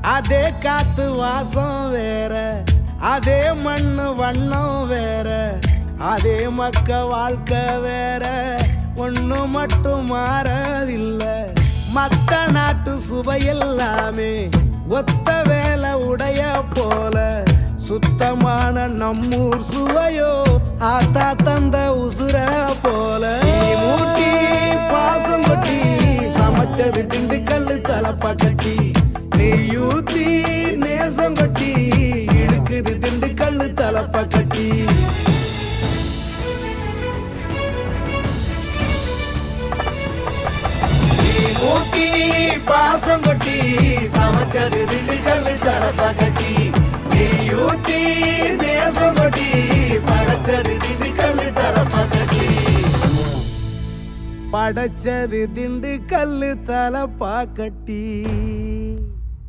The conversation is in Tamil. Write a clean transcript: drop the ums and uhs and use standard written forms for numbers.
அதே காத்து வாசம் வேற, அதே மண்ணு வண்ணம் வேற, அதே மக்க வாழ்க்கை வேற, ஒண்ணு மட்டும் மாறவில்லை. மத்த நாட்டு சுவையெல்லாமே ஒத்த வேலை உடைய போல, சுத்தமான நம்மூர் சுவையோ ஆத்தா தந்த உசுர போல. மூட்டி பாசம் கொட்டி சமைச்சது திண்டுக்கல்லு தலப்பா கட்டி, நெய்யூத்தி நேசம் கொட்டி இழுக்குது திண்டுக்கல்லு தலப்பா கட்டி. மூட்டி பாசம் கொட்டி சமைச்சது திண்டுக்கல்லு தலப்பா கட்டி, நெய்யூத்தி நேசம் கொட்டி படைச்சது திண்டுக்கல்லு தலப்பா கட்டி. படைச்சது திண்டுக்கல்லு தலப்பா கட்டி.